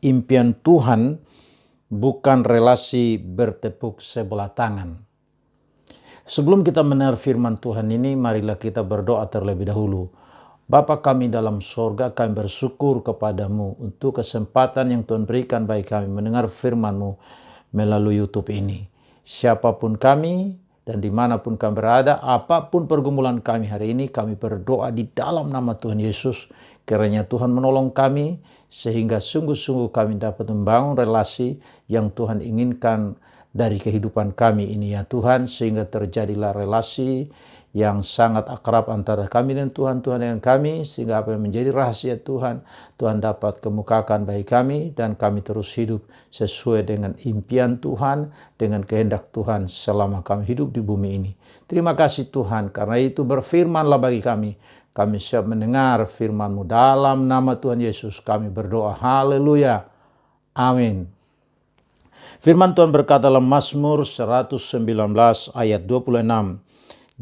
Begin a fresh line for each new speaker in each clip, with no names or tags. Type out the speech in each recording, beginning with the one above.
Impian Tuhan bukan relasi bertepuk sebelah tangan. Sebelum kita mendengar firman Tuhan ini, marilah kita berdoa terlebih dahulu. Bapa kami dalam sorga, kami bersyukur kepadamu untuk kesempatan yang Tuhan berikan bagi kami mendengar firman-Mu melalui YouTube ini. Siapapun kami dan dimanapun kami berada, apapun pergumulan kami hari ini, kami berdoa di dalam nama Tuhan Yesus. Kiranya Tuhan menolong kami sehingga sungguh-sungguh kami dapat membangun relasi yang Tuhan inginkan dari kehidupan kami ini ya Tuhan, sehingga terjadilah relasi yang sangat akrab antara kami dan Tuhan, Tuhan dengan kami, sehingga apa yang menjadi rahasia Tuhan, Tuhan dapat kemukakan bagi kami, dan kami terus hidup sesuai dengan impian Tuhan, dengan kehendak Tuhan selama kami hidup di bumi ini. Terima kasih Tuhan, karena itu berfirmanlah bagi kami. Kami siap mendengar firman-Mu. Dalam nama Tuhan Yesus kami berdoa. Haleluya. Amin. Firman Tuhan berkata dalam Mazmur 119 ayat 26.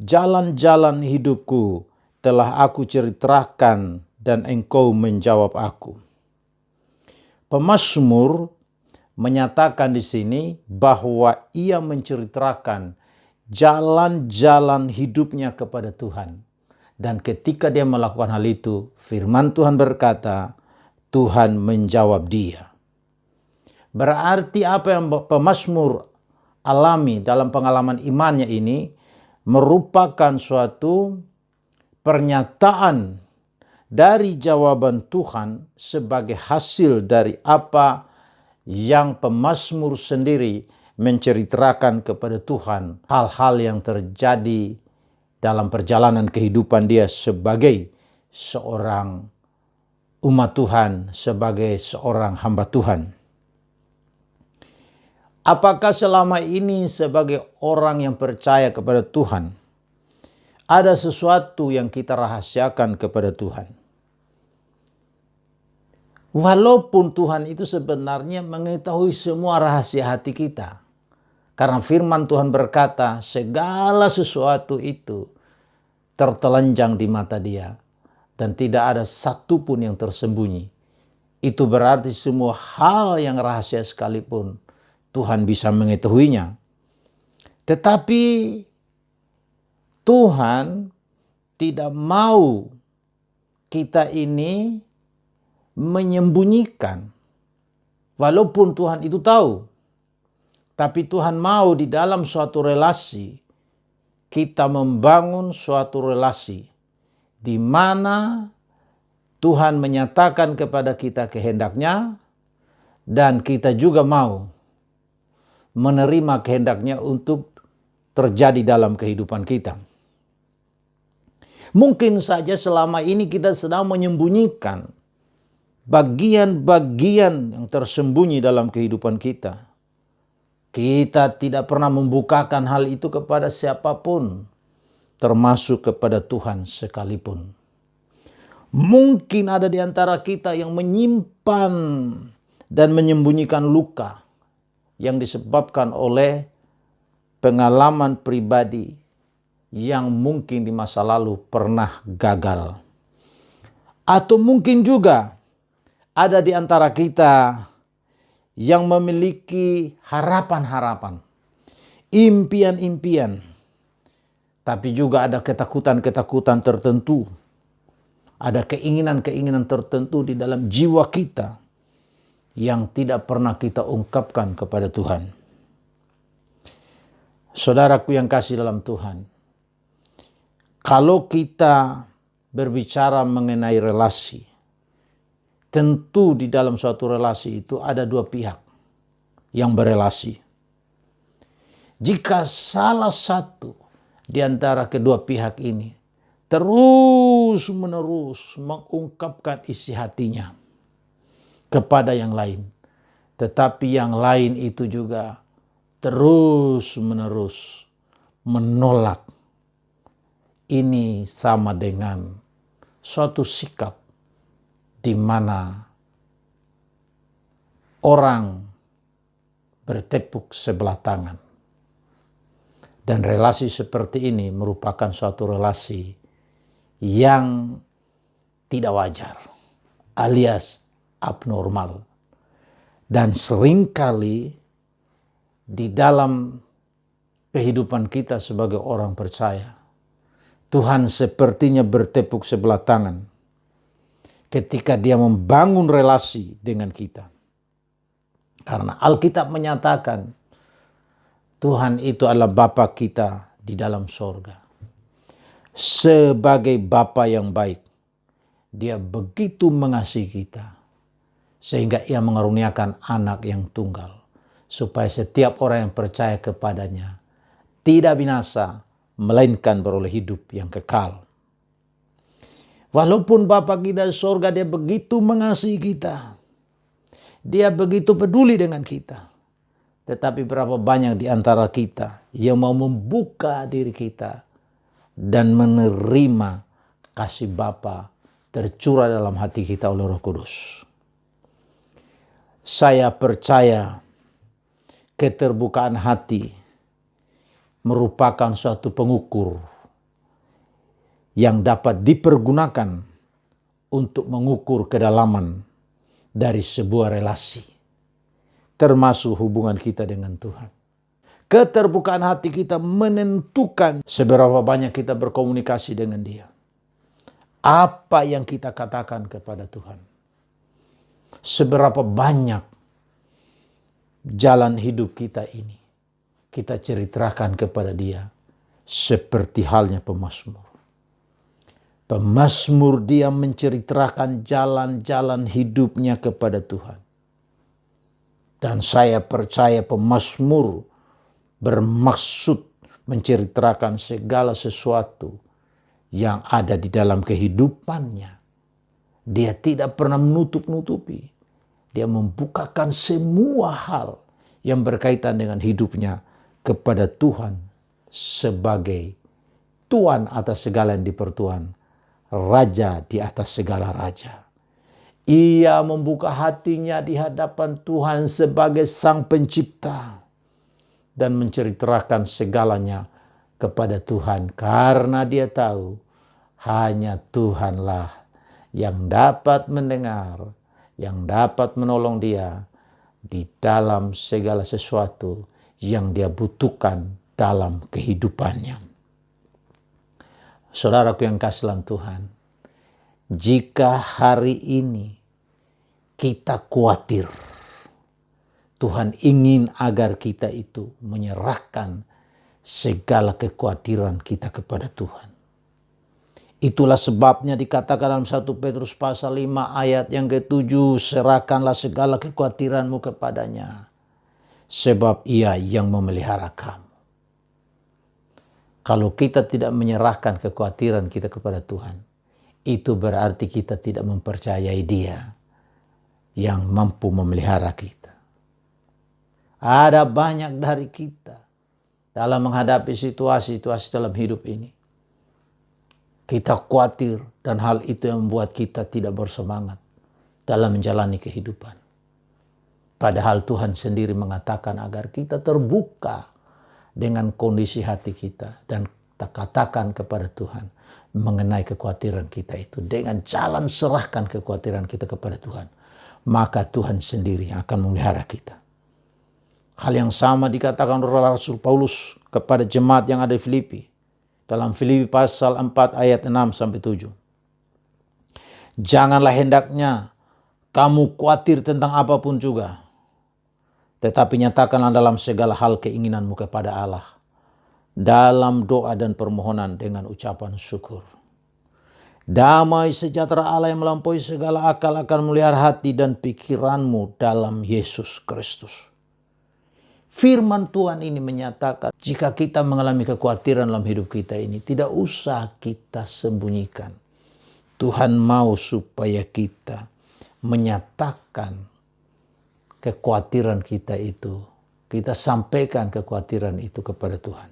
Jalan-jalan hidupku telah aku ceritakan dan engkau menjawab aku. Pemazmur menyatakan di sini bahwa ia menceritakan jalan-jalan hidupnya kepada Tuhan. Dan ketika dia melakukan hal itu, firman Tuhan berkata, Tuhan menjawab dia. Berarti apa yang pemazmur alami dalam pengalaman imannya ini merupakan suatu pernyataan dari jawaban Tuhan sebagai hasil dari apa yang pemazmur sendiri menceritakan kepada Tuhan. Hal-hal yang terjadi dalam perjalanan kehidupan dia sebagai seorang umat Tuhan, sebagai seorang hamba Tuhan. Apakah selama ini sebagai orang yang percaya kepada Tuhan, ada sesuatu yang kita rahasiakan kepada Tuhan? Walaupun Tuhan itu sebenarnya mengetahui semua rahasia hati kita. Karena firman Tuhan berkata, segala sesuatu itu tertelanjang di mata Dia, dan tidak ada satupun yang tersembunyi. Itu berarti semua hal yang rahasia sekalipun Tuhan bisa mengetahuinya. Tetapi Tuhan tidak mau kita ini menyembunyikan. Walaupun Tuhan itu tahu. Tapi Tuhan mau di dalam suatu relasi, kita membangun suatu relasi di mana Tuhan menyatakan kepada kita kehendaknya, dan kita juga mau menerima kehendaknya untuk terjadi dalam kehidupan kita. Mungkin saja selama ini kita sedang menyembunyikan bagian-bagian yang tersembunyi dalam kehidupan kita. Kita tidak pernah membukakan hal itu kepada siapapun, termasuk kepada Tuhan sekalipun. Mungkin ada di antara kita yang menyimpan dan menyembunyikan luka yang disebabkan oleh pengalaman pribadi yang mungkin di masa lalu pernah gagal. Atau mungkin juga ada di antara kita yang memiliki harapan-harapan, impian-impian, tapi juga ada ketakutan-ketakutan tertentu, ada keinginan-keinginan tertentu di dalam jiwa kita yang tidak pernah kita ungkapkan kepada Tuhan. Saudaraku yang kasih dalam Tuhan, kalau kita berbicara mengenai relasi, tentu di dalam suatu relasi itu ada dua pihak yang berelasi. Jika salah satu di antara kedua pihak ini terus-menerus mengungkapkan isi hatinya kepada yang lain, tetapi yang lain itu juga terus-menerus menolak, ini sama dengan suatu sikap di mana orang bertepuk sebelah tangan. Dan relasi seperti ini merupakan suatu relasi yang tidak wajar alias abnormal. Dan seringkali di dalam kehidupan kita sebagai orang percaya, Tuhan sepertinya bertepuk sebelah tangan ketika Dia membangun relasi dengan kita. Karena Alkitab menyatakan Tuhan itu adalah Bapa kita di dalam sorga. Sebagai Bapa yang baik, Dia begitu mengasihi kita sehingga Ia mengaruniakan anak yang tunggal, supaya setiap orang yang percaya kepadanya tidak binasa, melainkan beroleh hidup yang kekal. Walaupun Bapa kita di sorga, Dia begitu mengasihi kita, Dia begitu peduli dengan kita, tetapi berapa banyak di antara kita yang mau membuka diri kita dan menerima kasih Bapa tercurah dalam hati kita oleh Roh Kudus. Saya percaya keterbukaan hati merupakan suatu pengukur yang dapat dipergunakan untuk mengukur kedalaman dari sebuah relasi, termasuk hubungan kita dengan Tuhan. Keterbukaan hati kita menentukan seberapa banyak kita berkomunikasi dengan Dia. Apa yang kita katakan kepada Tuhan. Seberapa banyak jalan hidup kita ini kita ceritakan kepada Dia, seperti halnya pemazmur. Pemazmur dia menceritakan jalan-jalan hidupnya kepada Tuhan. Dan saya percaya pemazmur bermaksud menceritakan segala sesuatu yang ada di dalam kehidupannya. Dia tidak pernah menutup-nutupi. Dia membukakan semua hal yang berkaitan dengan hidupnya kepada Tuhan sebagai Tuhan atas segala yang dipertuhan, Raja di atas segala raja. Ia membuka hatinya di hadapan Tuhan sebagai Sang Pencipta dan menceritakan segalanya kepada Tuhan, karena dia tahu hanya Tuhanlah yang dapat mendengar, yang dapat menolong dia di dalam segala sesuatu yang dia butuhkan dalam kehidupannya. Saudaraku yang kasih dalam Tuhan, jika hari ini kita khawatir, Tuhan ingin agar kita itu menyerahkan segala kekhawatiran kita kepada Tuhan. Itulah sebabnya dikatakan dalam 1 Petrus pasal 5 ayat yang ke-7, serahkanlah segala kekhawatiranmu kepadanya, sebab Ia yang memelihara kamu. Kalau kita tidak menyerahkan kekhawatiran kita kepada Tuhan, itu berarti kita tidak mempercayai Dia yang mampu memelihara kita. Ada banyak dari kita dalam menghadapi situasi-situasi dalam hidup ini. Kita khawatir dan hal itu yang membuat kita tidak bersemangat dalam menjalani kehidupan. Padahal Tuhan sendiri mengatakan agar kita terbuka dengan kondisi hati kita dan kita katakan kepada Tuhan mengenai kekhawatiran kita itu. Dengan jalan serahkan kekhawatiran kita kepada Tuhan, maka Tuhan sendiri akan memelihara kita. Hal yang sama dikatakan oleh Rasul Paulus kepada jemaat yang ada di Filipi. Dalam Filipi pasal 4 ayat 6-7. Janganlah hendaknya kamu khawatir tentang apapun juga, tetapi nyatakanlah dalam segala hal keinginanmu kepada Allah, dalam doa dan permohonan dengan ucapan syukur. Damai sejahtera Allah yang melampaui segala akal akan melihara hati dan pikiranmu dalam Yesus Kristus. Firman Tuhan ini menyatakan jika kita mengalami kekhawatiran dalam hidup kita ini, tidak usah kita sembunyikan. Tuhan mau supaya kita menyatakan kekhawatiran kita itu. Kita sampaikan kekhawatiran itu kepada Tuhan.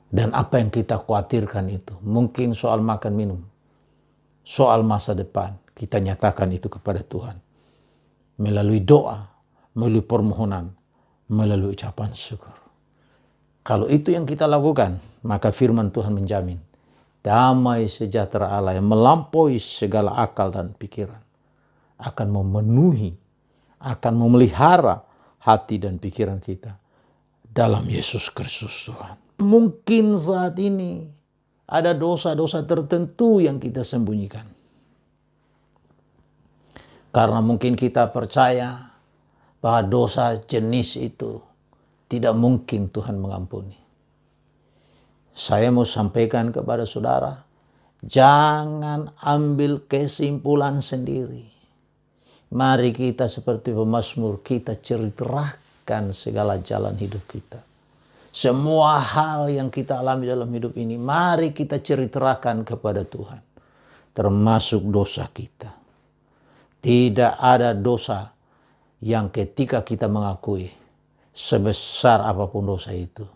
Dan apa yang kita khawatirkan itu, mungkin soal makan minum, soal masa depan, kita nyatakan itu kepada Tuhan. Melalui doa, melalui permohonan, melalui ucapan syukur. Kalau itu yang kita lakukan, maka firman Tuhan menjamin damai sejahtera Allah yang melampaui segala akal dan pikiran akan memenuhi akan memelihara hati dan pikiran kita dalam Yesus Kristus Tuhan. Mungkin saat ini ada dosa-dosa tertentu yang kita sembunyikan. Karena mungkin kita percaya bahwa dosa jenis itu tidak mungkin Tuhan mengampuni. Saya mau sampaikan kepada saudara, jangan ambil kesimpulan sendiri. Mari kita seperti pemazmur, kita ceritakan segala jalan hidup kita. Semua hal yang kita alami dalam hidup ini, mari kita ceritakan kepada Tuhan. Termasuk dosa kita. Tidak ada dosa yang ketika kita mengakui, sebesar apapun dosa itu,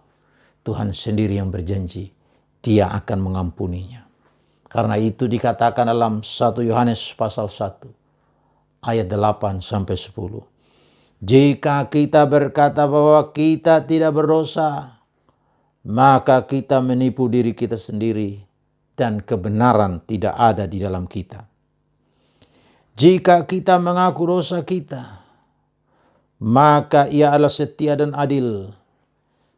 Tuhan sendiri yang berjanji, Dia akan mengampuninya. Karena itu dikatakan dalam 1 Yohanes pasal 1, ayat 8 sampai 10. Jika kita berkata bahwa kita tidak berdosa, maka kita menipu diri kita sendiri dan kebenaran tidak ada di dalam kita. Jika kita mengaku dosa kita, maka Ia adalah setia dan adil,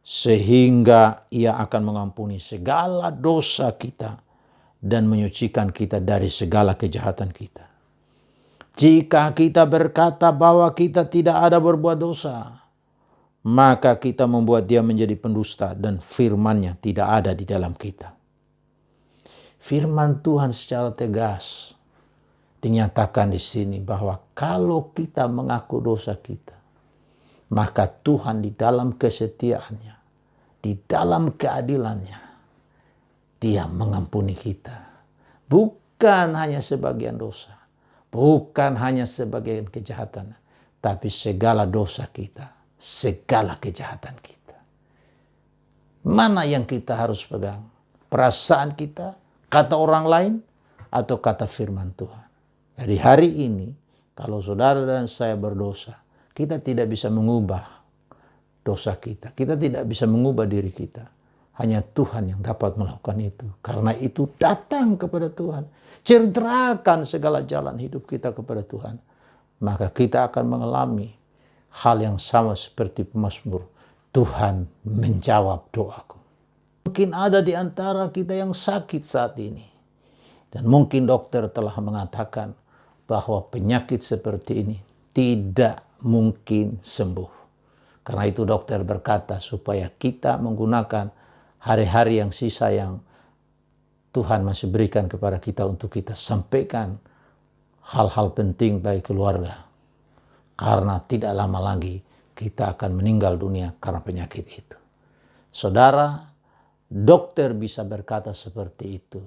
sehingga Ia akan mengampuni segala dosa kita dan menyucikan kita dari segala kejahatan kita. Jika kita berkata bahwa kita tidak ada berbuat dosa, maka kita membuat Dia menjadi pendusta dan firman-Nya tidak ada di dalam kita. Firman Tuhan secara tegas dinyatakan di sini bahwa kalau kita mengaku dosa kita, maka Tuhan di dalam kesetiaannya, di dalam keadilannya, Dia mengampuni kita. Bukan hanya sebagian dosa, bukan hanya sebagian kejahatan, tapi segala dosa kita, segala kejahatan kita. Mana yang kita harus pegang? Perasaan kita, kata orang lain, atau kata firman Tuhan? Jadi hari ini, kalau saudara dan saya berdosa, kita tidak bisa mengubah dosa kita. Kita tidak bisa mengubah diri kita. Hanya Tuhan yang dapat melakukan itu. Karena itu datang kepada Tuhan. Ceritakan segala jalan hidup kita kepada Tuhan. Maka kita akan mengalami hal yang sama seperti pemazmur. Tuhan menjawab doaku. Mungkin ada di antara kita yang sakit saat ini. Dan mungkin dokter telah mengatakan bahwa penyakit seperti ini tidak mungkin sembuh. Karena itu dokter berkata supaya kita menggunakan hari-hari yang sisa yang Tuhan masih berikan kepada kita untuk kita sampaikan hal-hal penting bagi keluarga. Karena tidak lama lagi kita akan meninggal dunia karena penyakit itu. Saudara, dokter bisa berkata seperti itu.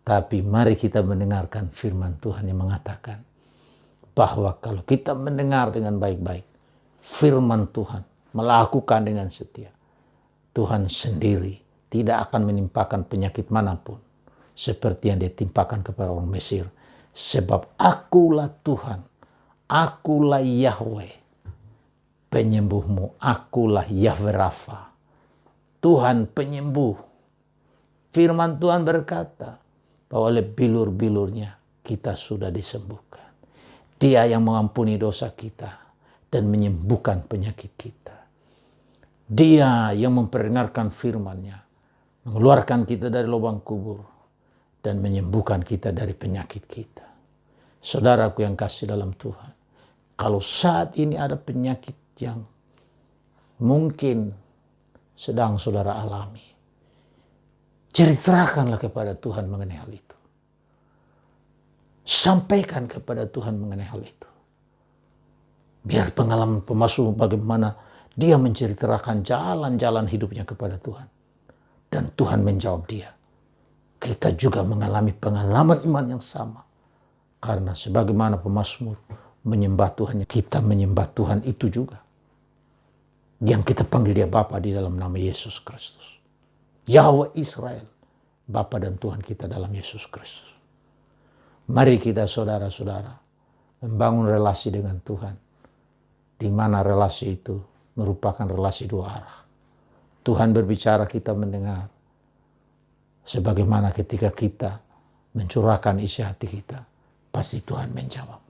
Tapi mari kita mendengarkan firman Tuhan yang mengatakan bahwa kalau kita mendengar dengan baik-baik firman Tuhan, melakukan dengan setia, Tuhan sendiri tidak akan menimpakan penyakit manapun seperti yang ditimpakan kepada orang Mesir. Sebab akulah Tuhan, akulah Yahweh, penyembuhmu, akulah Yahweh Rafa, Tuhan penyembuh. Firman Tuhan berkata bahwa oleh bilur-bilurnya kita sudah disembuhkan. Dia yang mengampuni dosa kita dan menyembuhkan penyakit kita. Dia yang memperdengarkan firman-Nya, mengeluarkan kita dari lubang kubur dan menyembuhkan kita dari penyakit kita. Saudaraku yang kasih dalam Tuhan, kalau saat ini ada penyakit yang mungkin sedang saudara alami, ceritakanlah kepada Tuhan mengenai hal itu. Sampaikan kepada Tuhan mengenai hal itu. Biar pengalaman pemazmur bagaimana dia menceritakan jalan-jalan hidupnya kepada Tuhan. Dan Tuhan menjawab dia. Kita juga mengalami pengalaman iman yang sama. Karena sebagaimana pemazmur menyembah Tuhan, kita menyembah Tuhan itu juga. Yang kita panggil dia Bapa di dalam nama Yesus Kristus. Yahweh Israel, Bapa dan Tuhan kita dalam Yesus Kristus. Mari kita saudara-saudara membangun relasi dengan Tuhan, di mana relasi itu merupakan relasi dua arah. Tuhan berbicara, kita mendengar. Sebagaimana ketika kita mencurahkan isi hati kita, pasti Tuhan menjawab.